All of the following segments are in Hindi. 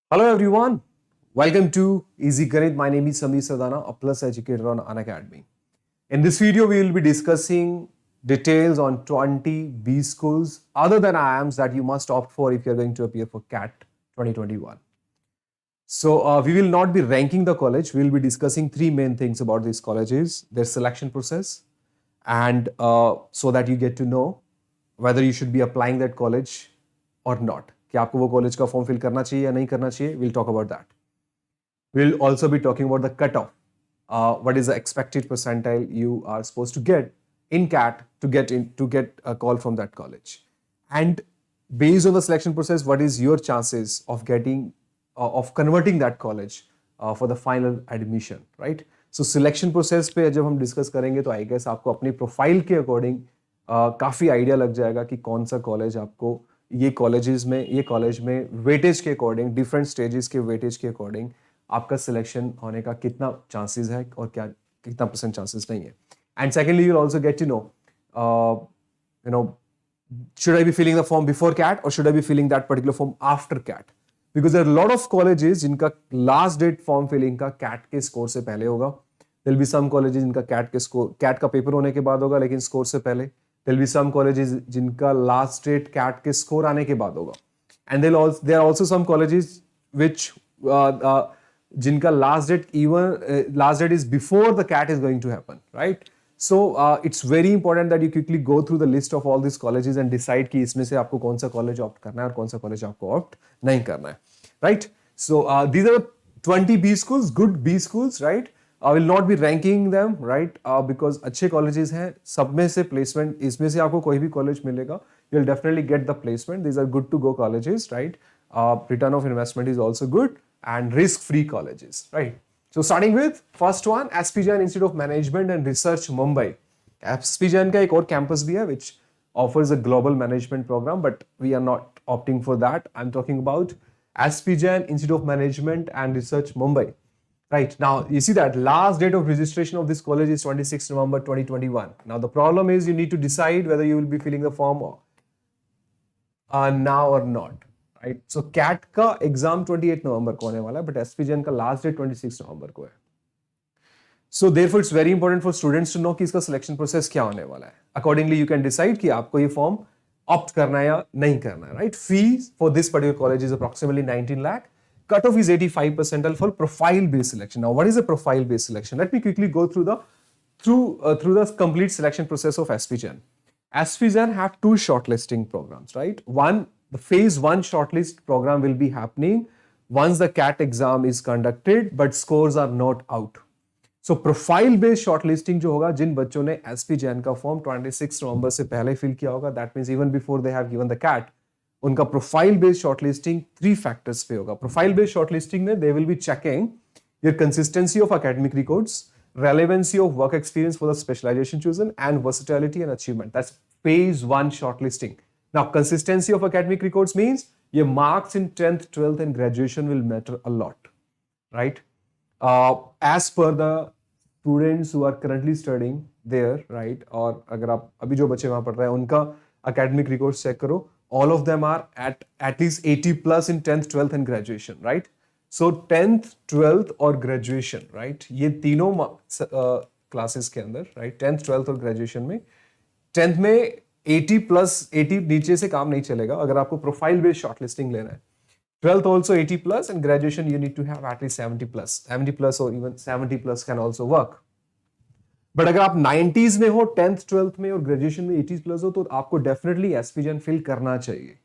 Hello everyone, welcome to Easy Ganit. My name is Samir Sadana, a plus educator on Unacademy. In this video, we will be discussing details on 20 B schools other than IIMs that you must opt for if you're going to appear for CAT 2021. So we will not be ranking the college. We will be discussing three main things about these colleges, their selection process, and so that you get to know whether you should be applying that college or not. कि आपको वो कॉलेज का फॉर्म फिल करना चाहिए या नहीं करना चाहिए. We'll talk about that. We'll also be talking about the cutoff. What is the expected percentile you are supposed to get in CAT to get a call from that college, and based on the selection process, what is your chances of getting of converting that college for the final admission, right? So selection process पे जब हम डिस्कस करेंगे तो आई गेस आपको अपनी प्रोफाइल के अकॉर्डिंग काफ़ी आइडिया लग जाएगा कि कौन सा कॉलेज आपको ये कॉलेज में वेटेज के अकॉर्डिंग डिफरेंट स्टेजेस के वेटेज के अकॉर्डिंग आपका सिलेक्शन होने का कितना चांसेस है और क्या कितना परसेंट चांसेस नहीं है. And secondly you will also get to know you know should I be filling the form before CAT or should I be filling that particular form after CAT? Because there are a lot of colleges जिनका last date form filling का CAT के score से पहले होगा. There will be some colleges जिनका CAT का पेपर होने के बाद होगा लेकिन स्कोर से पहले. There will be some colleges जिनका last date CAT के स्कोर आने के बाद होगा. And there are also some colleges which जिनका last date is before the CAT is going to happen, right? So it's very important that you quickly go through the list of all these colleges and decide कि इसमें से आपको कौन सा कॉलेज ऑप्ट करना है और कौन सा कॉलेज आपको ऑप्ट नहीं करना है, right? So these are 20 B schools, good B schools, right? I will not be ranking them, right? Because अच्छे colleges हैं, सब में से placement, इसमें से आपको कोई भी college मिलेगा, you'll definitely get the placement. These are good to go colleges, right? Return of investment is also good and risk-free colleges, right? So starting with first one, SP Jain Institute of Management and Research, Mumbai. SP Jain का एक और campus भी है which offers a global management program, but we are not opting for that. I'm talking about SP Jain Institute of Management and Research, Mumbai. Right, now you see that last date of registration of this college is 26 November 2021. Now the problem is you need to decide whether you will be filling the form now or not. Right. So CAT का एग्जाम 28 नवंबर को होने वाला है बट एसपीजीएन का लास्ट डेट 26 नवंबर को है. So therefore it's very important for students to know कि इसका सिलेक्शन प्रोसेस क्या होने वाला है. अकॉर्डिंगली यू कैन डिसाइड कि आपको ये फॉर्म ऑप्ट करना है या नहीं करना है, right? Fees for this particular college is approximately 19 lakh. Cutoff is 85 percentile for profile based selection. Now what is a profile based selection? Let me quickly go through the complete selection process of SPGen. SPGen have two shortlisting programs, right? One, the phase 1 shortlist program will be happening once the CAT exam is conducted but scores are not out. So profile based shortlisting जो होगा, जिन बच्चों ने SPGen का फॉर्म 26 नवंबर से पहले फिल किया होगा, that means even before they have given the CAT, उनका प्रोफाइल बेस्ड शॉर्टलिस्टिंग 3 फैक्टर्स पे होगा. प्रोफाइल बेस्ड शॉर्टलिस्टिंग में दे will be checking your consistency of academic records, relevancy of work experience for the specialization chosen, and versatility and achievement. That's phase 1 shortlisting. Now consistency of academic records means your marks in 10th 12th and graduation will matter a lot, right? As per the students who are currently studying there, right? और अगर आप अभी जो बच्चे वहां पढ़ रहे हैं उनका academic records चेक करो, all of them are at least 80 plus in 10th 12th and graduation, right? So 10th 12th और graduation, right? ये तीनों क्लासेस के अंदर, right? 10th 12th और graduation में 10th में 80 plus 80 नीचे से काम नहीं चलेगा अगर आपको प्रोफाइल बेस्ड शॉर्टलिस्टिंग लेना है. 12th also 80 plus and graduation you need to have at least 70 plus or even 70 plus can also work. But अगर आप 90s में हो 10th 12th में और ग्रेजुएशन में 80 प्लस हो तो आपको डेफिनेटली एसपीजन फिल करना चाहिए.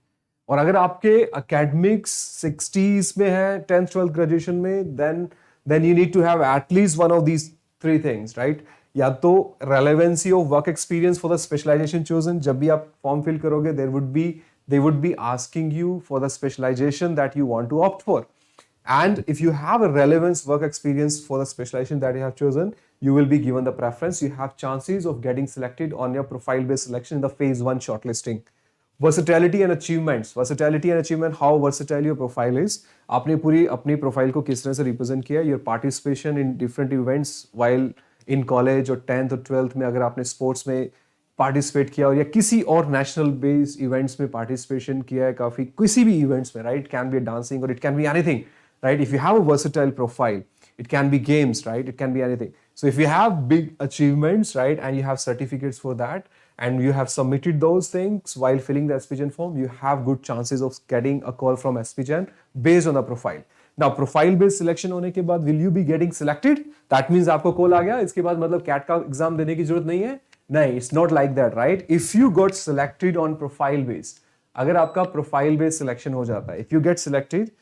और अगर आपके एकेडमिक्स 60s में है 10th 12th ग्रेजुएशन में then you need to have at least one of these 3 things, right? या तो relevancy of work experience for the specialization chosen. जब भी आप फॉर्म फिल करोगे they would be asking you for the specialization that you want to opt for. And if you have a relevant work experience for the specialization that you have chosen, you will be given the preference. You have chances of getting selected on your profile-based selection in the phase 1 shortlisting. Versatility and achievements. Versatility and achievement, how versatile your profile is. आपने पूरी अपनी प्रोफाइल को किस तरह से रिप्रेजेंट किया. Your participation in different events while in college और 10th और 12th में अगर आपने स्पोर्ट्स में पार्टिसिपेट किया और या किसी और नेशनल बेस्ड इवेंट्स में पार्टिसिपेशन किया है काफी, किसी भी इवेंट्स में, राइट? कैन बी डांसिंग और it can be anything, right? If you have a versatile profile, it can be games, right? It can be anything. So if you have big achievements, right, and you have certificates for that, and you have submitted those things while filling the SPGen form, you have good chances of getting a call from SPGen based on the profile. Now profile based selection होने के बाद will you be getting selected? That means आपको कॉल आ गया, इसके बाद मतलब कैट का एग्जाम देने की जरूरत नहीं है? नहीं, it's not like that, right? If you got selected on profile based, अगर आपका profile based selection हो जाता है, if you get selected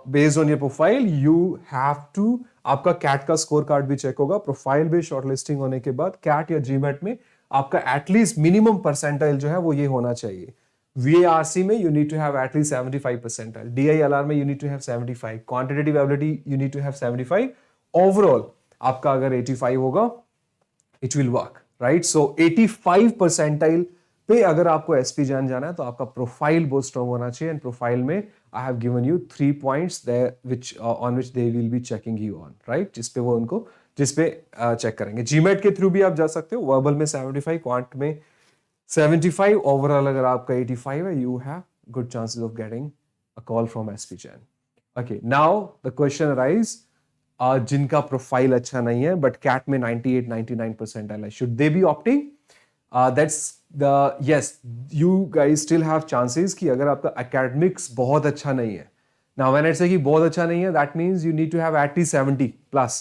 based on your profile, you have to, आपका कैट का स्कोर कार्ड भी चेक होगा। प्रोफाइल बेस्ड शॉर्टलिस्टिंग होने के बाद कैट या जीमेट में आपका एटलीस्ट मिनिमम परसेंटाइल जो है वो ये होना चाहिए। VARC में you need to have at least 75 percentile, DILR में you need to have 75, quantitative ability you need to have 75, overall आपका अगर 85 होगा it will work, right? So 85 percentile पे अगर आपको SPGen जाना है तो आपका प्रोफाइल बहुत स्ट्रॉन्ग होना चाहिए। एंड प्रोफाइल में I have given you 3 points there which on which they will be checking you on, right? जिसपे वो उनको जिसपे चेक करेंगे। GMAT के थ्रू भी आप जा सकते हो, वर्बल में 75, क्वांट में 75, ओवरऑल अगर आपका 85 है, you have good chances of getting a call from SPGen. Okay, now the question arise, जिनका प्रोफाइल अच्छा नहीं है बट कैट में 98, 99 परसेंटाइल है, should they be opting? That's the yes, you guys still have chances कि अगर आपका academics बहुत अच्छा नहीं है, now when I say कि बहुत अच्छा नहीं है, that means you need to have at least 70 plus,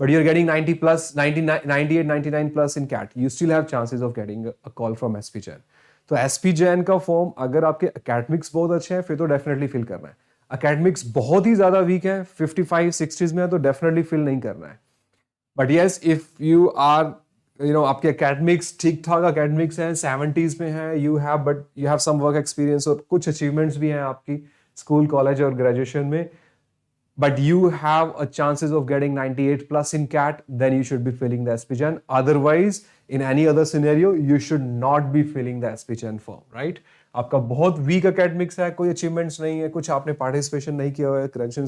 but you're getting 90 plus, 99, 98, 99 plus in CAT, you still have chances of getting a call from SPGen. तो SPGen का फॉर्म अगर आपके academics बहुत अच्छे हैं फिर तो डेफिनेटली फिल करना है। academics बहुत ही ज्यादा वीक है, 55, 60s में है, तो डेफिनेटली फिल नहीं करना है। But yes, if you are आपके एकेडमिक्स ठीक ठाक एकेडमिक्स हैं, 70s में है, you have some work experience और कुछ अचीवमेंट्स भी हैं आपकी स्कूल, कॉलेज और ग्रेजुएशन में, but you have a chances of getting 98 plus in CAT, then you should be filling the SPGen. Otherwise, in any other scenario, you should not be filling the SPGen form, right? आपका बहुत वीक एकेडमिक्स है, कोई अचीवमेंट्स नहीं है, कुछ आपने पार्टिसिपेशन नहीं किया हुआ है ग्रेजुएशन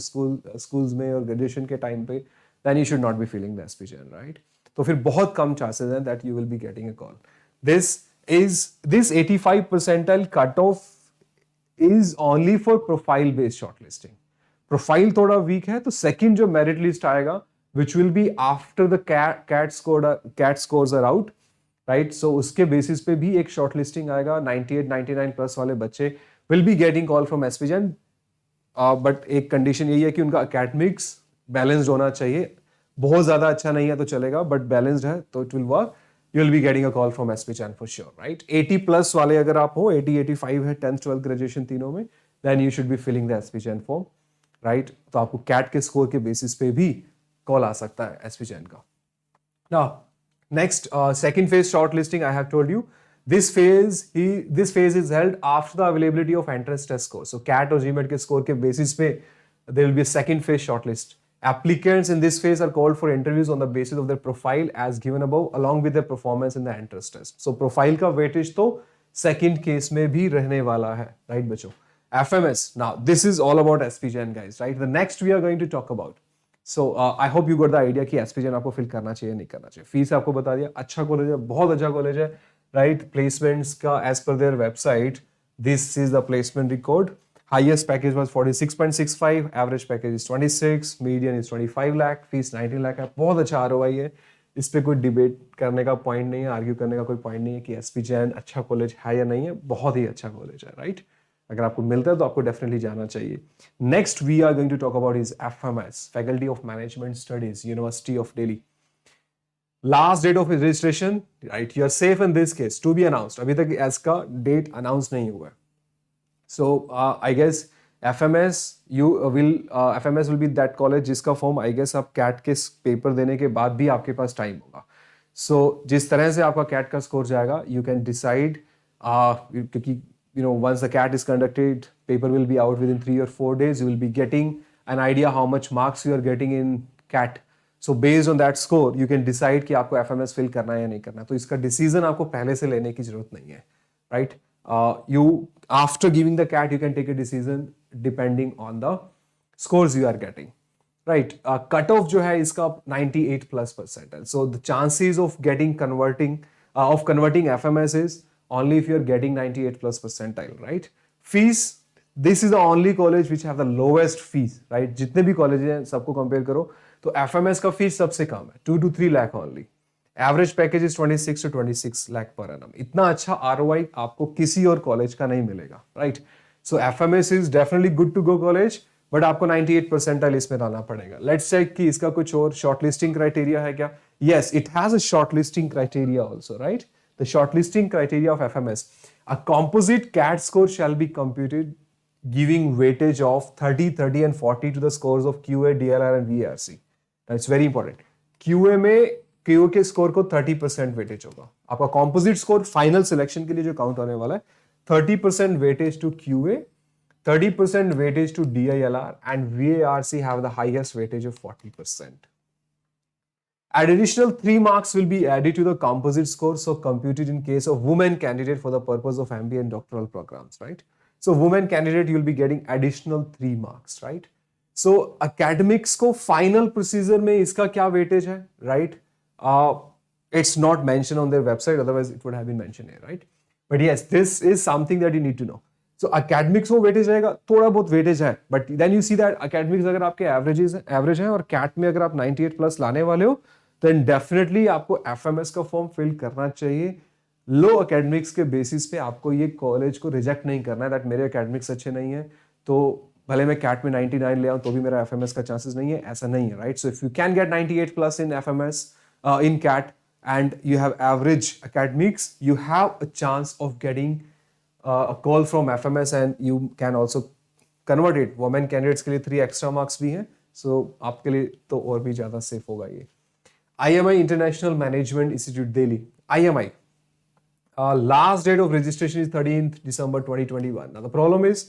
स्कूल्स में और ग्रेजुएशन के टाइम पे, then you should not be filling the SPGen, right? तो फिर बहुत कम चांसेस हैं that you will be getting a call. This 85 percentile cutoff is only for profile based shortlisting. Profile थोड़ा वीक है तो सेकंड जो मेरिट लिस्ट आएगा, which will be after the CAT scores are out, right? So उसके बेसिस पे भी एक शॉर्ट लिस्टिंग आएगा। 98, 99 प्लस वाले बच्चे will be getting call from SPGen, but एक कंडीशन यही है कि उनका एकेडमिक्स बैलेंस्ड होना चाहिए। बहुत ज्यादा अच्छा नहीं है तो चलेगा, बट बैलेंस्ड है तो it will work, you will be getting a call from SPGen for sure, right? 80 plus वाले अगर आप हो, 80, 85 है 10th 12th ग्रेजुएशन तीनों में, then you should be filling the SPGen form, right? तो आपको कैट के स्कोर के बेसिस पे भी कॉल आ सकता है SPGen का। Now next, second phase short listing, I have told you this phase is held after the availability of entrance test score. So CAT और जीमेट के स्कोर के बेसिस पे there will be a second phase short list. Applicants in this phase are called for interviews on the basis of their profile as given above, along with their performance in the entrance test. So profile का weightage तो second case में भी रहने वाला है, right बच्चों? FMS. Now, this is all about SPGen, guys, right? The next we are going to talk about. So, I hope you got the idea कि SPGen आपको fill करना चाहिए नहीं करना चाहिए। फीस आपको बता दिया, अच्छा कॉलेज है, बहुत अच्छा कॉलेज है, right? Placements का as per their website, this is the placement record. Highest package was 46.65, average package is 26, median is 25 lakh, fees 19 lakh है, बहुत अच्छा ROI है। इस पे कोई डिबेट करने का पॉइंट नहीं है, आर्ग्यू करने का कोई पॉइंट नहीं है कि SPGen अच्छा कॉलेज है या नहीं है, बहुत ही अच्छा कॉलेज है, राइट? अगर आपको मिलता है तो आपको डेफिनेटली जाना चाहिए। Next we are going to talk about is FMS, Faculty of Management Studies, University of Delhi. Last date of registration, right? You are safe in this case, to be announced. अभी तक इसका डेट अनाउंस नहीं हुआ है। So I guess FMS will be that college जिसका फॉर्म आई गेस आप कैट के पेपर देने के बाद भी आपके पास टाइम होगा। सो जिस तरह से आपका कैट का स्कोर जाएगा, यू कैन डिसाइड, क्योंकि once the CAT is conducted, paper will be out within 3 or 4 days, you will be getting an idea how much marks you are getting in CAT. So based on that score, you can decide कि आपको FMS fill करना है या नहीं करना। तो इसका decision आपको पहले से लेने की जरूरत नहीं है, right? After giving the CAT, you can take a decision depending on the scores you are getting, right? Cutoff जो है इसका 98 plus percentile. So the chances of getting converting of converting FMS is only if you are getting 98 plus percentile, right? Fees, this is the only college which have the lowest fees, right? जितने भी कॉलेज हैं सबको कंपेयर करो तो FMS का फीस सबसे कम है, 2 to 3 lakh only. Average package is 26 to 26 lakh per annum. इतना अच्छा ROI आपको किसी और कॉलेज का नहीं मिलेगा, right? So FMS is definitely good to go college, but आपको 98 परसेंटाइल इसमें लाना पड़ेगा. लेट्स चेक कि इसका कुछ और शॉर्टलिस्टिंग क्राइटेरिया है क्या. Yes, it has a shortlisting criteria also, right? The shortlisting criteria of FMS, a composite CAT score shall be computed giving weightage of 30, 30 and 40 to the scores of QA, DLR and VARC. That's very important. QA में QA के स्कोर को 30% वेटेज होगा. आपका composite स्कोर फाइनल सिलेक्शन के लिए जो काउंट होने वाला है, 30% weightage to QA, 30% weightage to DILR and VARC have the highest weightage of 40%. Additional 3 marks will be added to the composite score, so computed in case of women candidate for the purpose of MBA and doctoral programs, right? So women candidate, you'll be getting additional 3 marks, right? So academics को final procedure में इसका क्या weightage है, right? It's not mentioned on their website, otherwise it would have been mentioned here, right? But yes, this is something that you need to know. So academics में weightage रहेगा, थोड़ा बहुत weightage है, but then you see that academics अगर आपके average है और CAT में अगर आप 98 plus लाने वाले हो, then definitely आपको FMS का फॉर्म फिल करना चाहिए. लो एकेडमिक्स के बेसिस पे आपको ये कॉलेज को रिजेक्ट नहीं करना है दैट मेरे एकेडमिक्स अच्छे नहीं है तो भले मैं कैट में 99 ले आऊं तो भी मेरा FMS का चांसेस नहीं है, ऐसा नहीं है, right? So if you can get 98 plus in FMS in CAT and you have average academics, you have a chance of getting a call from FMS and you can also convert it. Women candidates के लिए 3 extra marks भी हैं, so आपके लिए तो और भी ज़्यादा सेफ होगा ये. IMI International Management Institute Delhi, IMI. Last date of registration is 13th December 2021. Now the problem is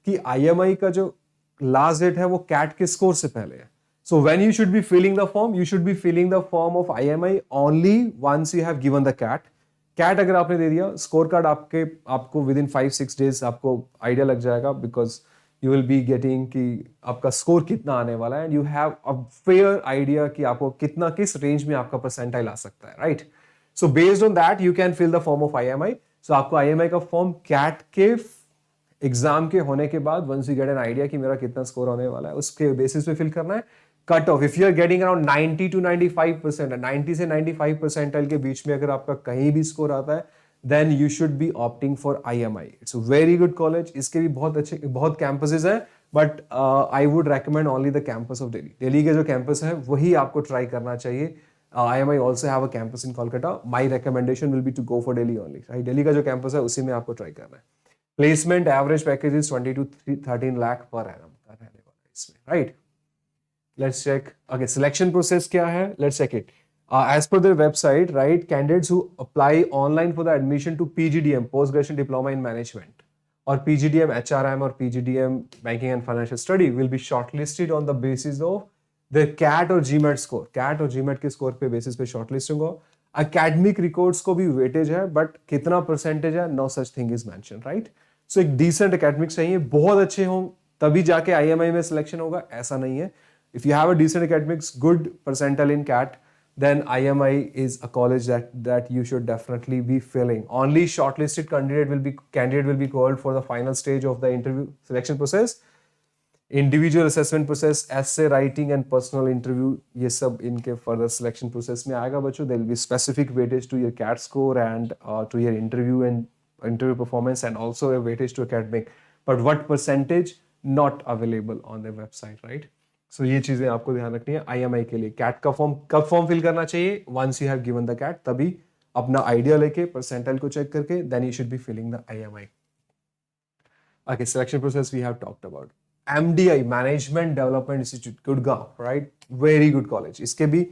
कि IMI का जो last date है वो CAT के स्कोर से पहले है. So when you should be filling the form, you should be filling the form of IMI only once you have given the CAT. CAT अगर आपने दे दिया, स्कोर कार्ड आपको within 5-6 days आपको आइडिया लग जाएगा because you will be getting कि आपका स्कोर कितना आने वाला है and you have a fair idea कि आपको कितना किस रेंज में आपका परसेंटाइल आ सकता है, right? So based on that you can fill the form of IMI. So आपको IMI का फॉर्म CAT के एग्जाम के होने के बाद once you get an idea कि मेरा कितना स्कोर होने वाला है उसके बेसिस पे फिल करना है. Cut off if you are getting around 90 to 95%, 90 से 95 परसेंटाइल के बीच में अगर आपका कहीं भी स्कोर आता है then you should be opting for IMI. It's a very good college. इसके भी बहुत campuses हैं, but I would recommend only the campus of Delhi. Delhi के जो campus है वही आपको try करना चाहिए. IMI also have a campus in Kolkata. My recommendation will be to go for Delhi only. Right? Delhi का जो campus है उसी में आपको try करना है. Placement average package is 20 to 13 lakh per annum का रहने वाला है इसमें, right? Let's check. Okay, selection process क्या है? Let's check it. As per their website, right, candidates who apply online for the admission to PGDM, Post-Graduation Diploma in Management, or PGDM HRM or PGDM Banking and Financial Study will be shortlisted on the basis of their CAT or GMAT score. CAT और GMAT के स्कोर पे बेसिस पे शॉर्टलिस्टिंग हो. Academic records को भी वेटेज है, बट कितना परसेंटेज है, no such thing is mentioned, right? So एक decent academics चाहिए, बहुत अच्छे हों तभी जाके IMI में सिलेक्शन होगा, ऐसा नहीं है. If you have a decent academics, good percentile in CAT, then IMI is a college that you should definitely be filling. Only shortlisted candidate will be called for the final stage of the interview selection process. Individual assessment process, essay writing and personal interview, ये सब इनके further selection process में आएगा बच्चों. There will be specific weightage to your CAT score and to your interview and interview performance and also a weightage to academic. But what percentage not available on their website, right? सो ये चीजें आपको ध्यान रखनी है. IMI के लिए CAT का फॉर्म कब फॉर्म फिल करना चाहिए? Once you have given the CAT, तभी अपना आइडिया लेके परसेंटाइल को चेक करके then you should be filling the IMI. Okay, selection process we have talked about. MDI, management development institute, Gurgaon, right? Very good college. इसके भी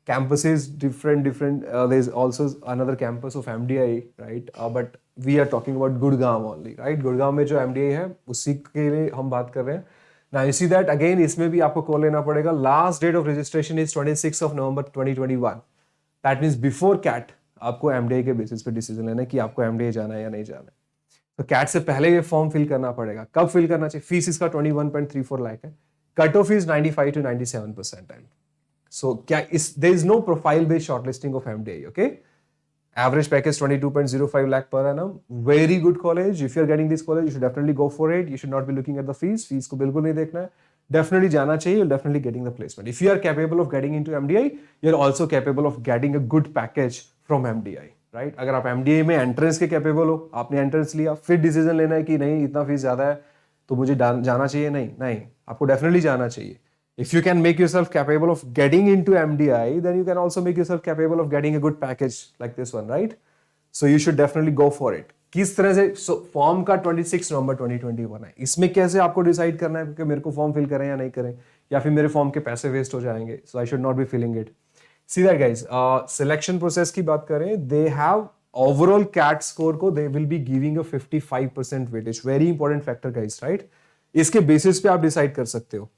campuses different there is also another campus of MDI, right? But we are talking about Gurgaon only, right? Gurgaon में जो MDI है उसी के लिए हम बात कर रहे हैं. Now you see that again इसमें भी आपको कॉल लेना पड़ेगा. Last date of registration is 26th of November 2021. That means before CAT आपको MDI के बेसिस पे डिसीजन लेना है कि आपको MDI जाना है या नहीं जाना है. तो CAT से पहले ये फॉर्म फिल करना पड़ेगा. कब फिल करना चाहिए? फीस इसका 21.34 लाख है. Cut off is 95 to 97%. So there is no profile based shortlisting of MDI, okay? Average package 22.05 lakh per annum. Very good college. If you are getting this college, you should definitely go for it. You should not be looking at the fees. Fees को बिल्कुल नहीं देखना है. Definitely जाना चाहिए. You're definitely getting the placement. If you are capable of getting into MDI, you're also capable of getting a good package from MDI. Right? अगर आप MDI में entrance के capable हो, आपने entrance लिया, फिर decision लेना है कि नहीं इतना फीस ज्यादा है, तो मुझे जाना चाहिए. नहीं, आपको definitely जाना चाहिए. If you can make yourself capable of getting into MDI, then you can also make yourself capable of getting a good package like this one, right? So you should definitely go for it. किस तरह से फॉर्म का 26 नवंबर 2021 है. इसमें कैसे आपको डिसाइड करना है कि मेरे को फॉर्म फिल करें या नहीं करें, या फिर मेरे फॉर्म के पैसे वेस्ट हो जाएंगे. So I should not be filling it. See that guys, selection process की बात करें, they have overall CAT score को they will be giving a 55% weightage. Very important factor guys, right? इसके बेसिस पे आप डिसाइड कर सकते हो.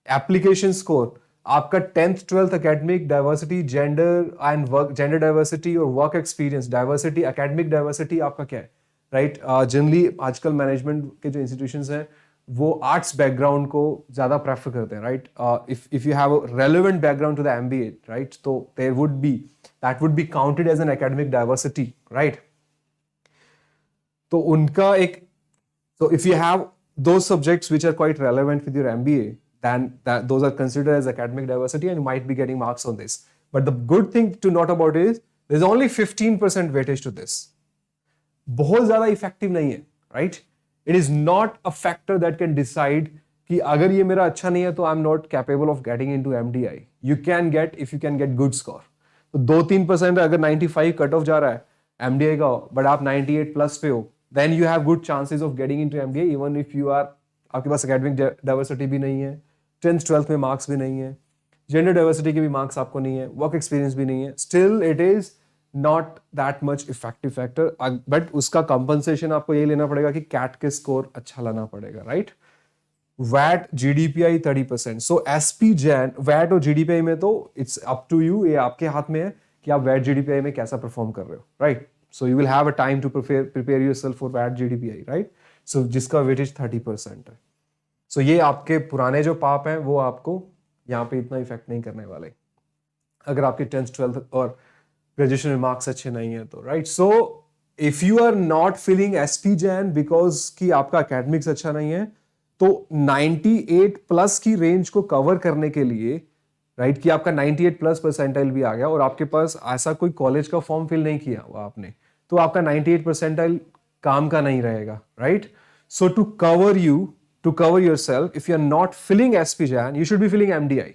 एप्लीकेशन स्कोर आपका 10th 12th academic diversity, gender and work, gender diversity और work experience diversity, academic diversity आपका क्या है, राइट? जनरली आजकल मैनेजमेंट के जो इंस्टीट्यूशंस हैं वो आर्ट्स बैकग्राउंड को ज्यादा प्रेफर करते हैं, right? If you have a relevant background to the MBA, right, तो there would be that would be counted as an academic diversity, right? तो उनका एक, so if you have those subjects which are quite relevant with your MBA, then those are considered as academic diversity and you might be getting marks on this. But the good thing to note about is there's only 15% weightage to this. बहुत ज्यादा इफेक्टिव नहीं है, right? It is not a factor that can decide कि अगर ये मेरा अच्छा नहीं है तो I am not capable of getting into MDI. You can get, if you can get good score. तो 2-3% अगर 95 कट ऑफ जा रहा है एमडीआई का, बट आप 98 प्लस पे हो, then you have good chances of getting into MDI. Even if you are, आपके पास एकेडमिक डाइवर्सिटी भी नहीं है, 10th 12th में मार्क्स भी नहीं है, जेंडर डाइवर्सिटी के भी मार्क्स आपको नहीं है, वर्क एक्सपीरियंस भी नहीं है, still it is not that much effective factor. But उसका कंपनसेशन आपको ये लेना पड़ेगा कि कैट के स्कोर अच्छा लाना पड़ेगा, राइट? वैट जीडीपीआई 30%. सो एसपी जैन, वैट और जीडीपीआई में तो इट्स अप टू यू, ये आपके हाथ में है कि आप वैट जीडीपीआई में कैसा परफॉर्म कर रहे हो, right? So you will have a time to prepare yourself for वैट जीडीपीआई, राइट? सो जिसका वेटेज 30% है. सो ये आपके पुराने जो पाप हैं वो आपको यहाँ पे इतना इफेक्ट नहीं करने वाले अगर आपके 10th 12th और ग्रेजुएशन में मार्क्स अच्छे नहीं है तो, right? So if you are not filling SP Jain because कि आपका एकेडमिक्स अच्छा नहीं है, तो 98 प्लस की रेंज को कवर करने के लिए, राइट, कि आपका 98 प्लस परसेंटाइल भी आ गया और आपके पास ऐसा कोई कॉलेज का फॉर्म फिल नहीं किया हुआ आपने, तो आपका 98 परसेंटाइल काम का नहीं रहेगा, right? So to cover yourself, if you are not filling SP Jan, you should be filling MDI.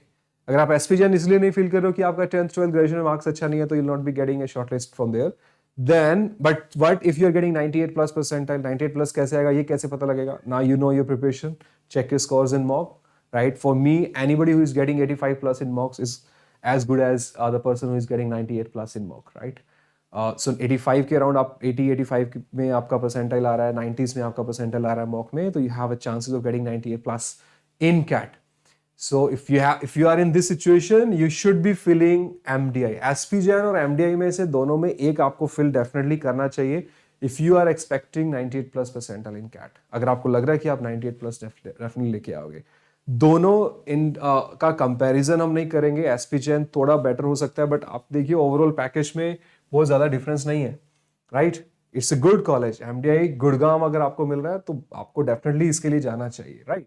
अगर आप SP Jan इसलिए नहीं फिल कर रहे हो कि आपका 10th 12th ग्रेजुएशन में मार्क्स अच्छा नहीं है, तो you'll not be getting a shortlist from there. Then, but if you are getting 98 plus percentile, 98 plus कैसे आएगा, ये कैसे पता लगेगा? Now you know your preparation, check your scores in mock, right? For me, anybody who is getting 85 plus in mocks is as good as the person who is getting 98 plus in mock, right? सो 85 के अराउंड आप 80-85 में आपका परसेंटाइल आ रहा है, 90s में आपका परसेंटाइल आ रहा है मॉक में, तो you have a chances of getting 98 plus in CAT. So if you are in this situation, you should be filling MDI. SP Jain और एमडीआई में से दोनों में एक आपको फिल डेफिनेटली करना चाहिए if you are expecting 98 plus percentile in CAT. अगर आपको लग रहा है कि आप 98 प्लस डेफिनेटली लेके आओगे. दोनों इन का कंपैरिजन हम नहीं करेंगे. एसपी जैन थोड़ा बेटर हो सकता है, बट आप देखिए ओवरऑल पैकेज में बहुत ज्यादा डिफरेंस नहीं है, right? It's a good college. MDI Gurgaon अगर आपको मिल रहा है तो आपको डेफिनेटली इसके लिए जाना चाहिए, राइट?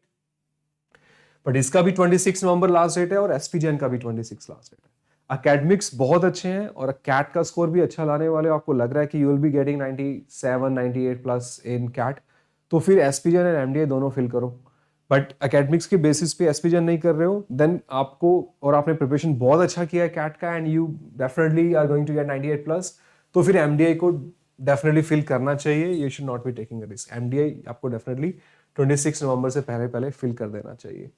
बट इसका भी 26 नवंबर लास्ट डेट है और एसपी जैन का भी 26 लास्ट डेट है. अकेडमिक्स बहुत अच्छे हैं और कैट का स्कोर भी अच्छा लाने वाले. आपको लग रहा है कि you will be getting 97 98 plus in CAT, तो फिर एसपी जैन एंड एमडीआई दोनों फिल करो. बट एकेडमिक्स के बेसिस पे एसपी जैन नहीं कर रहे हो, देन आपको, और आपने प्रिपरेशन बहुत अच्छा किया है कैट का and you definitely are going to get 98 plus, तो फिर एमडीआई को डेफिनेटली फिल करना चाहिए. You should not be taking a risk. MDI आपको डेफिनेटली 26 नवंबर से पहले फिल कर देना चाहिए.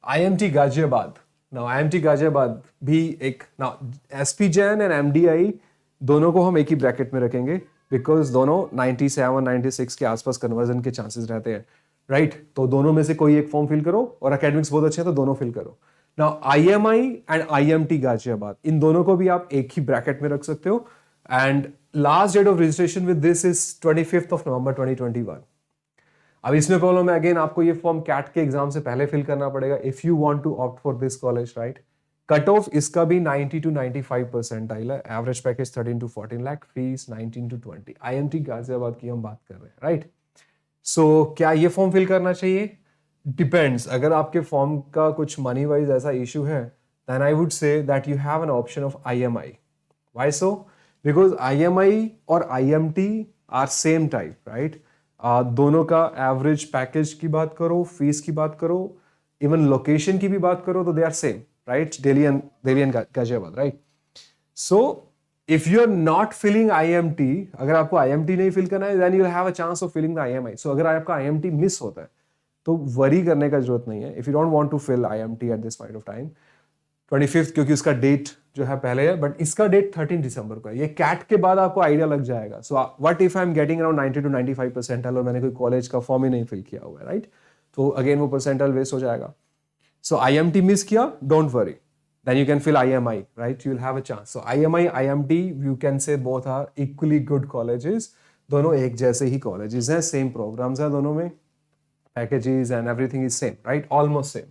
IMT Ghaziabad. Now IMT Ghaziabad भी एक, now SP Jain and MDI दोनों को हम एक ही ब्रैकेट में रखेंगे बिकॉज दोनों 97 96 के आसपास कन्वर्जन के चांसेस रहते हैं, राइट? तो दोनों में से कोई एक फॉर्म फिल करो और एकेडमिक्स बहुत अच्छे हैं तो दोनों फिल करो. Now IMI and IMT Ghaziabad, इन दोनों को भी आप एक ही ब्रैकेट में रख सकते हो. And last date of registration with this is 25th नवंबर 2021. अब इसमें प्रॉब्लम है, अगेन आपको ये फॉर्म कैट के एग्जाम से पहले फिल करना पड़ेगा if you want to opt for this college, right? Cut off इसका भी 90 to 95 परसेंटाइल है, average package 13 to 14 lakh, fees 19 to 20। IMT Ghaziabad की हम बात कर रहे हैं, राइट। सो क्या ये फॉर्म फिल करना चाहिए? डिपेंड्स। अगर आपके फॉर्म का कुछ मनी वाइज ऐसा इशू है, then I would say that you have an option of IMI. Why so? Because IMI और IMT are same type, right. दोनों का एवरेज पैकेज की बात करो, फीस की बात करो, इवन लोकेशन की भी बात करो, तो they are same, right. Delhi and Ghaziabad, right. So if you are not filling IMT, अगर आपको आईएमटी नहीं फिल करना है, then you have a chance of filling the IMI. So अगर आपका आईएमटी मिस होता है तो वरी करने का जरूरत नहीं है। If you don't want to fill IMT at this point of time 25th, क्योंकि उसका डेट जो है पहले है, बट इसका डेट 13 दिसंबर को है। ये कैट के बाद आपको आइडिया लग जाएगा। So what if I am getting around 90 to 95 percentile और मैंने कोई कॉलेज का फॉर्म ही नहीं फिल किया हुआ है, राइट। तो अगेन वो परसेंटाइल वेस्ट हो जाएगा। सो आईएमटी मिस किया, don't worry, then you can fill IMI, right? You'll have a chance. So IMI, IMT, you can say both are equally good colleges. दोनों एक जैसे ही colleges हैं, same programs हैं दोनों में, packages and everything is same, right? Almost same.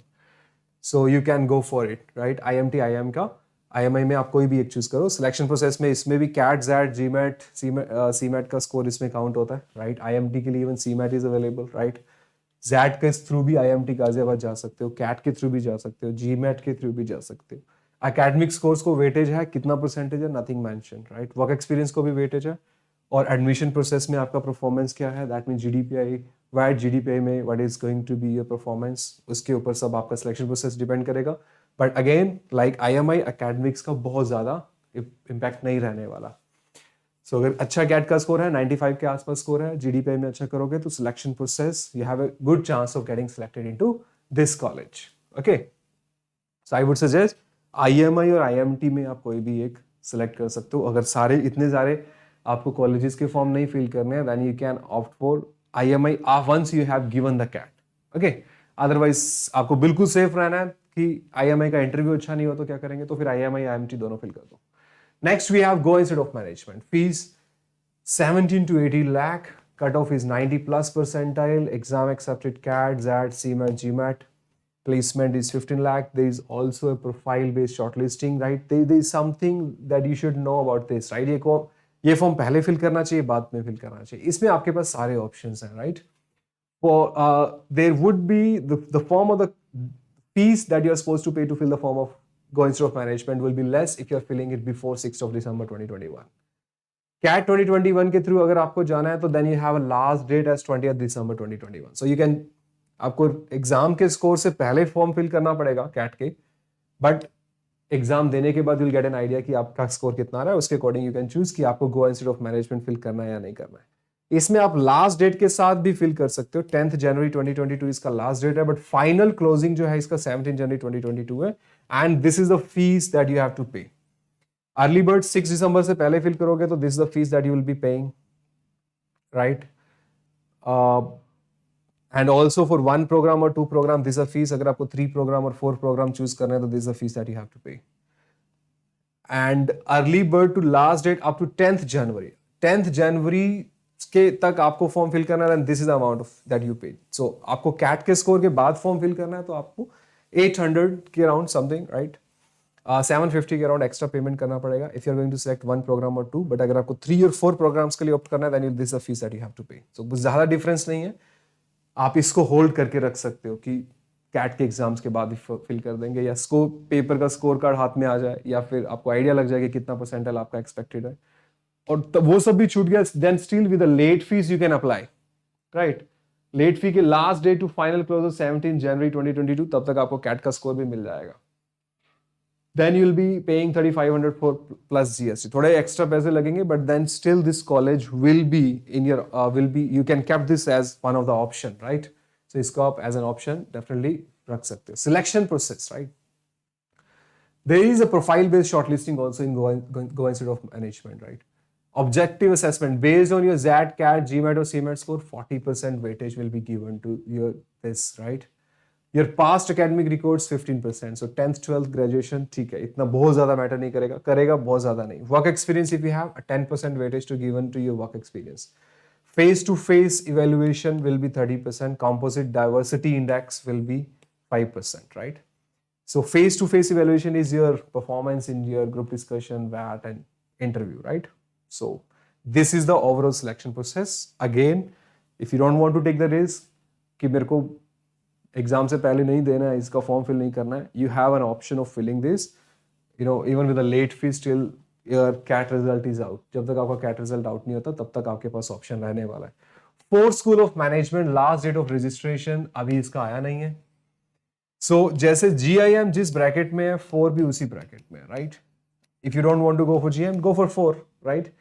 So you can go for it, right? IMT, IM का, IMI में आप कोई भी एक चूज करो। सिलेक्शन प्रोसेस में इसमें भी CAT, ZAT, GMAT, CMAT का स्कोर इसमें काउंट होता है, राइट। IMT के लिए even CMAT is available, right. XAT के थ्रू भी आईएमटी गाजियाबाद जा सकते हो, कैट के थ्रू भी जा सकते हो, जीमैट के थ्रू भी जा सकते हो। एकेडमिक स्कोर्स को वेटेज है, कितना परसेंटेज है, nothing mention, right. Work experience को भी वेटेज है, और एडमिशन प्रोसेस में आपका परफॉर्मेंस क्या है, दैट मीन जीडीपीआई, वाइड जीडीपीआई में what is going to be your performance, उसके ऊपर सब आपका सिलेक्शन प्रोसेस डिपेंड करेगा। But again like IMI, academics का बहुत ज्यादा इम्पैक्ट नहीं रहने वाला। सो अगर अच्छा कैट का स्कोर है, 95 के आसपास स्कोर है, जीडीपीआई में अच्छा करोगे, तो selection process you have a good chance of getting selected into this college. Okay, so I would suggest IMEI और आईएमटी में आप कोई भी एक सिलेक्ट कर सकते हो। अगर सारे इतने सारे आपको कॉलेजेस के फॉर्म नहीं फिल करने हैं, then you can opt for IMI once you have given the CAT. Okay, otherwise आपको बिल्कुल सेफ रहना है कि आईएमआई का इंटरव्यू अच्छा नहीं हो तो क्या करेंगे, तो फिर आईएमआई आईएमटी दोनों फिल कर दो। Next, we have Goa Institute of Management. Fees 17 to 18 lakh. Cutoff is 90 plus percentile. Exam accepted CAT, ZAT, CMAT, GMAT. Placement is 15 lakh. There is also a profile-based shortlisting, right? There is something that you should know about this, right? ये फॉर्म पहले फिल करना चाहिए, बाद में फिल करना चाहिए। इसमें आपके पास सारे ऑप्शंस हैं, right. There would be the form of the fees that you are supposed to pay to fill the form of Goa Institute of Management will be less if you are filling it before 6th of December 2021. CAT 2021 के थ्रू अगर आपको जाना है तो then you have a last date as 20th December 2021. So you can, आपको एग्जाम के स्कोर से पहले फॉर्म फिल करना पड़ेगा कैट के, बट एग्जाम देने के बाद you'll get an idea कि आपका स्कोर कितना आ रहा है, उसके अकॉर्डिंग यू कैन चूज कि आपको Goa institute of management fill करना है या नहीं करना है। इसमें आप लास्ट डेट के साथ भी फिल कर सकते हो। 10th जनवरी 2022 इसका लास्ट डेट है, बट फाइनल क्लोजिंग जो है इसका 17 जनवरी 2022 है, and this is the fees that you have to pay. Early bird 6 दिसंबर से पहले फिल करोगे तो this is the fees that you will be paying, right. And also for 1 programme और 2 programme this is the fees. अगर आपको 3 प्रोग्राम और 4 प्रोग्राम चूज करना है तो this is the fees that you have to pay. And early bird to last date up to 10th January, 10th जनवरी के तक आपको फॉर्म फिल करना है, this is the amount that you pay. So आपको कैट के स्कोर के बाद फॉर्म फिल करना है तो आपको 800 के अराउंड समथिंग, राइट, 750 के अराउंड एक्स्ट्रा पेमेंट करना पड़ेगा if you are going to select 1 programme और 2। बट अगर आपको 3 और 4 प्रोग्राम्स के लिए ऑप्ट करना है then this is the fees that you have to pay. So ज्यादा डिफरेंस नहीं है, आप इसको होल्ड करके रख सकते हो कि कैट के एग्जाम्स के बाद ही फिल कर देंगे, या स्कोर पेपर का स्कोर कार्ड हाथ में आ जाए, या फिर आपको आइडिया लग जाए कि कितना परसेंटाइल आपका एक्सपेक्टेड है, और तब वो सब भी छूट गया, then still with the late fees you can apply, right. Late fee के last date to final close 17 जनवरी 2022, तब तक आपको कैट का स्कोर भी मिल जाएगा। Then you will be paying 3500 for plus GST, थोड़े एक्स्ट्रा पैसे लगेंगे, but then still this college will be in your you can cap this as one of the option, right. So इसको आप एज एन ऑप्शन डेफिनेटली रख सकते हो। Selection process, right, there is a profile based shortlisting also in Goa Institute of Management, right? Objective assessment based on your ZAT, CAT, GMAT or CMAT score, 40% weightage will be given to this, right? Your past academic records 15%. So 10th 12th graduation ठीक है, इतना बहुत ज्यादा मैटर नहीं करेगा बहुत ज्यादा नहीं। Work experience if you have a 10% weightage to given to your work experience. Face to face evaluation will be 30%. Composite diversity index will be 5%, right? So face-to-face evaluation is your performance in your group discussion, VAT, and interview, right? So this is the overall selection process. Again, if you don't want to take the risk कि मेरे को एग्जाम से पहले नहीं देना है, इसका फॉर्म फिल नहीं करना है, you have an option of filling this, even with a late fee still your CAT result is out. जब तक आपका CAT result out नहीं होता तब तक आपके पास ऑप्शन रहने वाला है. Fourth school of management last date of registration अभी इसका आया नहीं है. सो जैसे GIM जिस ब्रैकेट में है, 4 भी उसी ब्रैकेट में है, right? If you don't want to go for GIM, go for 4, right?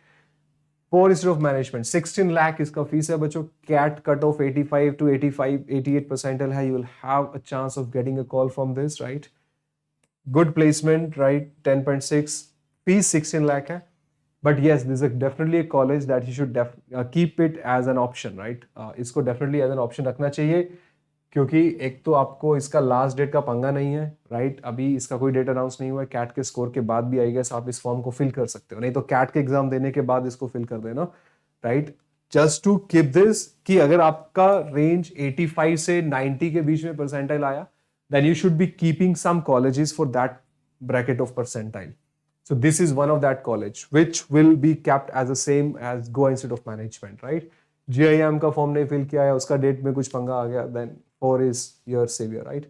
4 instead of management. 16 lakh इसका फीस है बच्चों. CAT cut off 85 to 88 percentile है. You will have a chance of getting a call from this, right? Good placement, right? 10.6 fees 16 lakh है. But yes, this is definitely a college that you should keep it as an option, right? इसको definitely as an option रखना चाहिए, क्योंकि एक तो आपको इसका लास्ट डेट का पंगा नहीं है, राइट? अभी इसका कोई डेट अनाउंस नहीं हुआ है. कैट के स्कोर के बाद भी आई गेस आप इस फॉर्म को फिल कर सकते हो, नहीं तो कैट के एग्जाम देने के बाद इसको फिल कर देना, right? Just to keep this कि अगर आपका रेंज 85 से 90 के बीच में परसेंटाइल आया, then you should be keeping some colleges for that bracket of percentile. So this is one of that college which will be kept as the same as Goa Institute of Management, right? GIM का फॉर्म नहीं फिल किया है, उसका डेट में कुछ पंगा आ गया, then 4 is your savior, right?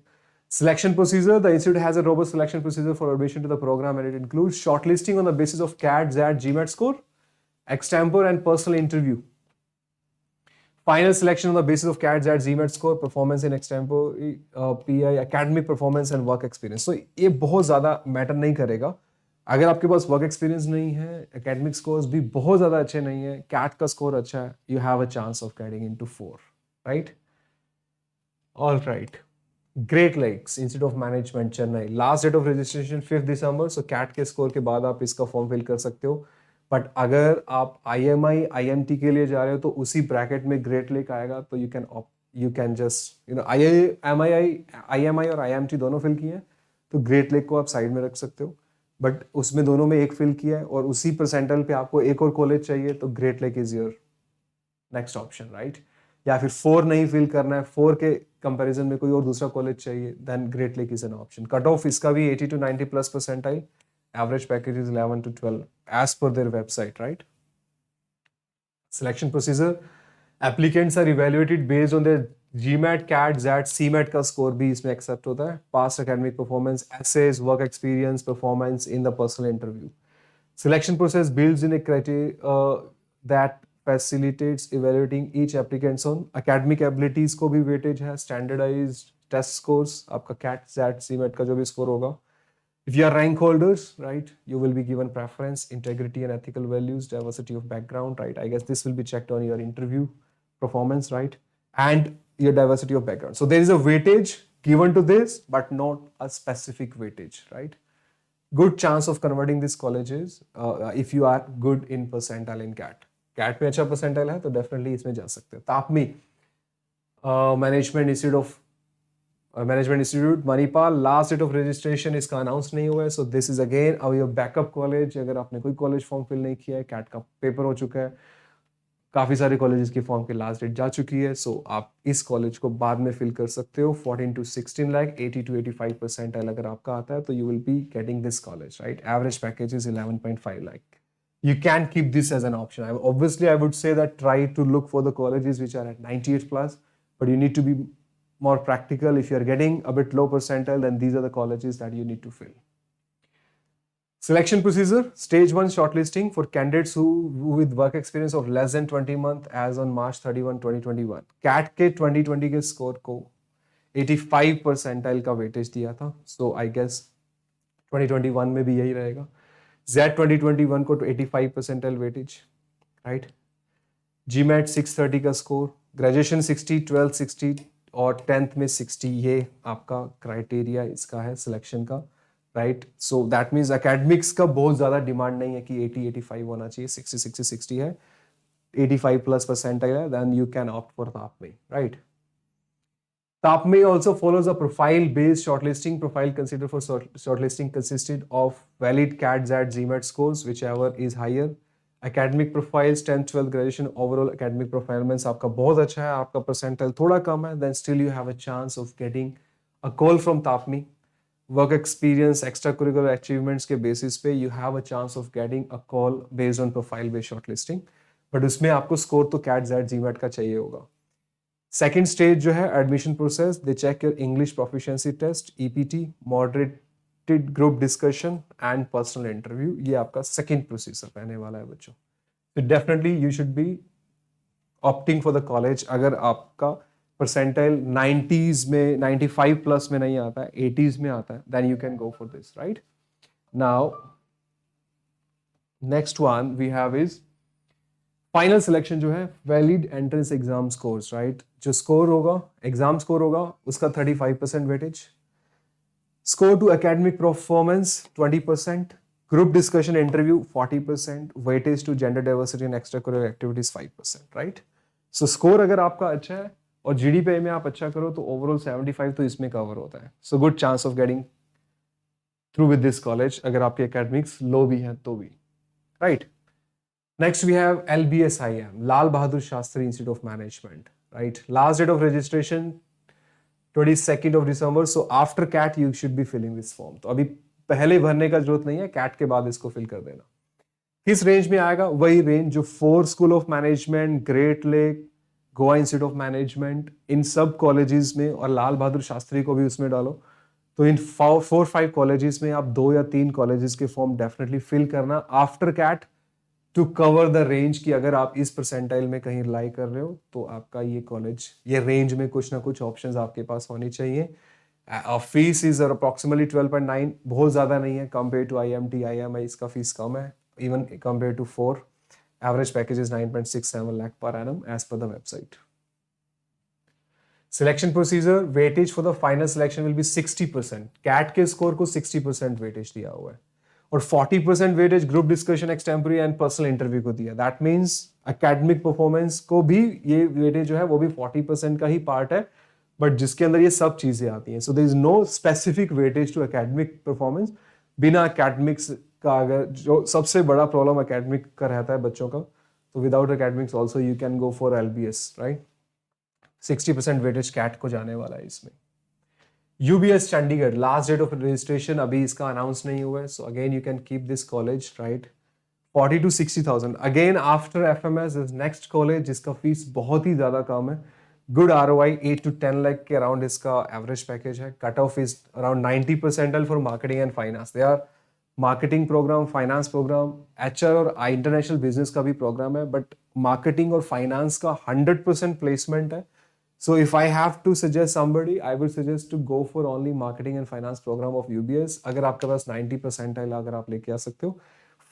Selection procedure. The institute has a robust selection procedure for admission to the program, and it includes shortlisting on the basis of CAT, XAT, GMAT score, extempore, and personal interview. Final selection on the basis of CAT, XAT, GMAT score, performance in extempore, PI, academic performance, and work experience. So ये बहुत ज़्यादा मैटर नहीं करेगा. अगर आपके पास वर्क एक्सपीरियंस नहीं है, एकेडमिक स्कोर्स भी बहुत ज़्यादा अच्छे नहीं है, कैट का स्कोर अच्छा है, you have a chance of getting into 4, right? All right. Great Lakes Institute of Management Chennai. Last date of registration 5 दिसंबर. सो कैट के स्कोर के बाद आप इसका फॉर्म फिल कर सकते हो. बट अगर आप IMI IMT के लिए जा रहे हो तो उसी ब्रैकेट में ग्रेट लेक आएगा, तो यू कैन जस्ट IMI और IMT दोनों फिल किए हैं, तो ग्रेट लेक को आप साइड में रख सकते हो. बट उसमें दोनों में एक फिल किया है और उसी परसेंटाइल पे आपको एक और कॉलेज चाहिए, तो great Lake is your next option, right? या फिर 4 नहीं फिल करना है, 4 के कंपैरिजन में कोई और दूसरा कॉलेज चाहिए, then Great Lake is an option. Cut off इसका भी 80 to 90 plus percentile. Average package is 11 to 12 as per their website, right? Selection procedure. Applicants are evaluated based on their GMAT, CAT, XAT, CMAT का स्कोर भी इसमें एक्सेप्ट होता है. Past academic performance, essays, work experience, performance in the personal interview. Selection process builds in a criteria that facilitates evaluating each applicants on academic abilities को भी वेटेज है. स्टैंडर्डाइज्ड टेस्ट स्कोर्स, आपका CAT, XAT, CMAT का जो भी स्कोर होगा. If you are rank holders, right, you will be given preference, integrity and ethical values, diversity of background, right? I guess this will be checked on your interview performance, right? And your diversity of background. So there is a weightage given to this, but not a specific weightage, right? Good chance of converting these colleges if you are good in percentile in CAT. CAT में अच्छा percentile है तो definitely इसमें जा सकते हो. TAPMI, Management Institute Manipal. Last date of registration इसका अनाउंस नहीं हुआ है, so this is again your backup college. अगर आपने कोई कॉलेज फॉर्म फिल नहीं किया है, कैट का पेपर हो चुका है, काफ़ी सारे कॉलेजेस की फॉर्म की लास्ट डेट जा चुकी है, सो आप इस कॉलेज को बाद में फिल कर सकते हो. 14 to 16 लाख, 80 to 85 परसेंटाइल अगर आपका आता है तो you will be getting this college, right? Average package is 11.5 lakh. You can keep this as an option. Obviously, I would say that try to look for the colleges which are at 98 plus, but you need to be more practical. If you're getting a bit low percentile, then these are the colleges that you need to fill. Selection procedure. Stage 1 shortlisting for candidates who with work experience of less than 20 months as on March 31, 2021. CAT के 2020 के स्कोर को 85 परसेंटाइल का वेटेज दिया था, so I guess 2021 में भी यही रहेगा. Z 2021 को 85 परसेंटाइल वेटेज, राइट? GMAT 630 का स्कोर, ग्रेजुएशन 60, 12 60 और 10th में 60, ये आपका क्राइटेरिया इसका है सिलेक्शन का, right? So that means academics का बहुत ज़्यादा डिमांड नहीं है कि 80 85 होना चाहिए. 60 60 है, 85 प्लस परसेंटाइल है, then you can opt for TAPMI, right? Tapme also follows a profile-based shortlisting. Profile considered for shortlisting consisted of valid CAT, XAT, GMAT scores, whichever is higher. Academic profiles, 10th, 12th graduation, overall academic performance आपका बहुत अच्छा है, आपका percentile थोड़ा कम है, then still you have a chance of getting a call from Tapme. Work experience, extra curricular achievements के बेसिस पे you have a chance of getting a call based on profile based shortlisting, but उसमें आपको स्कोर तो कैट जेड जीमेट का चाहिए होगा। सेकेंड स्टेज जो है admission process, they check your English proficiency test, EPT, moderated group discussion and personal interview. ये आपका सेकेंड प्रोसीजर रहने वाला है बच्चों। तो definitely you should be opting for the college. अगर आपका परसेंटाइल 90s में, 95 प्लस में नहीं आता है, 80s में आता है, then you can go for this, right. Now next one we have is final selection जो है, valid entrance exam scores, right. जो स्कोर होगा, एग्जाम स्कोर होगा, उसका 35% weightage, score to academic performance 20%, group discussion interview 40%, weightage to gender diversity and extra curricular activities 5%, right. So score अगर आपका अच्छा है और जीडीपी में आप अच्छा करो तो ओवरऑल 75 तो इसमें कवर होता है। So good chance of getting through with this college, अगर आपके एकेडमिक्स लो भी हैं तो भी, right. Next we have LBSIM, Lal Bahadur Shastri Institute of Management, right? Last date of registration 22nd of December. So after CAT you should be filling this form. तो अभी पहले भरने का जरूरत नहीं है, CAT के बाद इसको फिल कर देना। किस रेंज में आएगा? वही रेंज जो 4 School of Management, Great Lake, Goa institute of Management, इन सब कॉलेजेस में, और लाल बहादुर शास्त्री को भी उसमें डालो, तो इन 4-5 कॉलेजेस में आप 2 या 3 कॉलेजेस के फॉर्म डेफिनेटली फिल करना after CAT, to cover the range की अगर आप इस परसेंटाइल में कहीं रिलाई कर रहे हो तो आपका ये कॉलेज, ये रेंज में कुछ ना कुछ ऑप्शंस आपके पास होने चाहिए। फीस इज अप्रोक्सीमेटली 12.9, बहुत ज्यादा नहीं है कंपेयर टू IMT IMI, इसका फीस कम है even compare to 4। Average package is 9.67 lakh per annum as per the website. Selection procedure, weightage for the final selection will be 60%। CAT के स्कोर को 60% वेटेज दिया हुआ है और 40% weightage group discussion, extempore and personal interview को दिया। दैट मींस एकेडमिक परफॉर्मेंस को भी ये वेटेज जो है वो भी 40% का ही पार्ट है, बट जिसके अंदर ये सब चीजें आती हैं। So there is no specific weightage to academic performance. बिना एकेडमिक्स का, अगर जो सबसे बड़ा प्रॉब्लम एकेडमिक का रहता है बच्चों का, तो without academics also you can go for LBS, right. 60% weightage CAT को जाने वाला है इसमें। UBS Chandigarh, last date of registration अभी इसका अनाउंस नहीं हुआ है, so again you can keep this college, right. 40 to 60,000 again after FMS is next college जिसका फीस बहुत ही ज्यादा कम है। गुड ROI 8 to 10 लाख के अराउंड इसका एवरेज पैकेज है। Cut off is around 90% for marketing and finance. They are marketing programme, finance programme, HR और इंटरनेशनल बिजनेस का भी प्रोग्राम है, बट मार्केटिंग और फाइनेंस का 100% प्लेसमेंट है। So if I have to suggest somebody, I would suggest to go for only marketing and finance program of UBS. अगर आपके पास 90% है, अगर आप लेके आ सकते हो,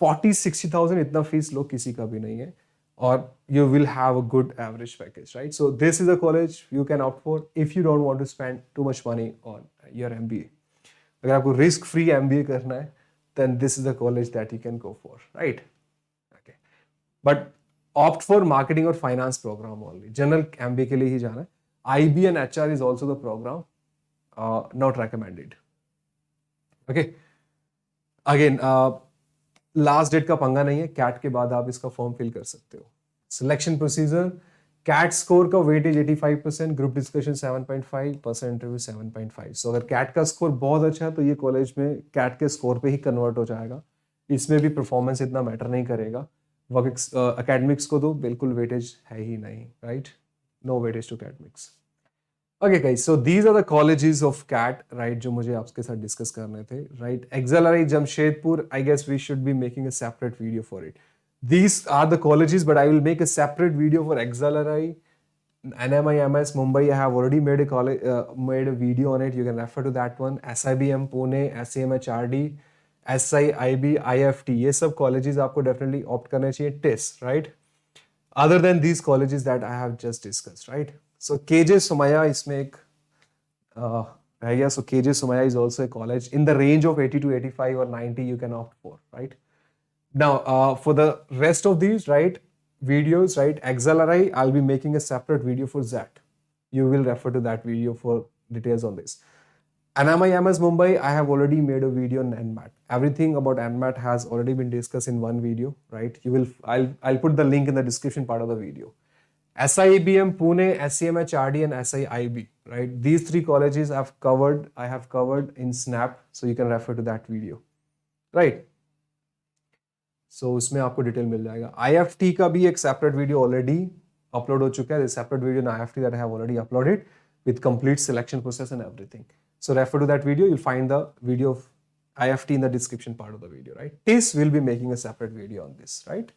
40-60,000 इतना फीस लो किसी का भी नहीं है, और you will have a good average package, right? So this is a college you can opt for if you don't want to spend too much money on your MBA. अगर आपको risk free MBA करना है, then this is the college that you can go for, right? Okay. But opt for marketing or finance program only. General MBA के लिए ही जाना है। IB and HR is also the program, not recommended. Okay. Again, last date का पंगा नहीं है, कैट के बाद आप इसका फॉर्म फिल कर सकते हो। सिलेक्शन प्रोसीजर, कैट स्कोर का weightage 85%, group discussion 7.5, personal interview 7.5। सो अगर कैट का स्कोर बहुत अच्छा है तो ये कॉलेज में कैट के स्कोर पे ही कन्वर्ट हो जाएगा, इसमें भी परफॉर्मेंस इतना मैटर नहीं करेगा। एकेडमिक्स को तो बिल्कुल वेटेज है ही नहीं, right. No weightage to academics. Okay guys, so these are the colleges of CAT, right, जो मुझे आपके साथ डिस्कस करने थे, right. XLRI Jamshedpur, I guess we should be making a separate video for it. These are the colleges, but I will make a separate video for XLRI, NMIMS Mumbai. I have already made a video on it. You can refer to that one. SIBM Pune, SAMHRD, SIIB, IFT, ये सब colleges आपको definitely opt करने चाहिए, TIS, right. Other than these colleges that I have just discussed, right. So KJ Somaya इसमें एक रह गया. So KJ Somaya is also a college in the range of 80 to 85 or 90 you can opt for, right? Now for the rest of these, right, videos, right, XLRI, I'll be making a separate video for that. You will refer to that video for details on this. NMIMS Mumbai, I have already made a video on NMAT. Everything about NMAT has already been discussed in one video, right? I'll put the link in the description part of the video. SIBM Pune, SCMHRD, and SIIB, right? These three colleges I have covered in Snap, so you can refer to that video, right? So उसमें आपको डिटेल मिल जाएगा. IFT का भी एक separate video already upload हो चुका है. There's a separate video in IFT that I have already uploaded with complete selection process and everything. So refer to that video. You'll find the video of IFT in the description part of the video, right? TIS will be making a separate video on this, right?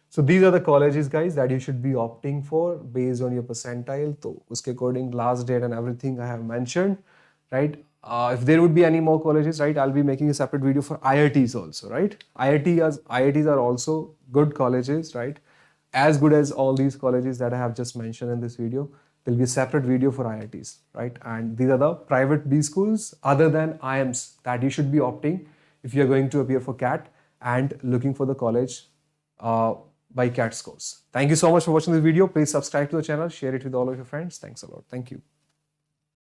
So these are the colleges, guys, that you should be opting for based on your percentile. So uske according last date and everything I have mentioned, right? If there would be any more colleges, right, I'll be making a separate video for IITs also, right? IITs are also good colleges, right? As good as all these colleges that I have just mentioned in this video. There'll be a separate video for IITs, right? And these are the private B schools other than IIMs that you should be opting if you're going to appear for CAT and looking for the college by CAT scores. Thank you so much for watching this video. Please subscribe to the channel, share it with all of your friends. Thanks a lot. Thank you.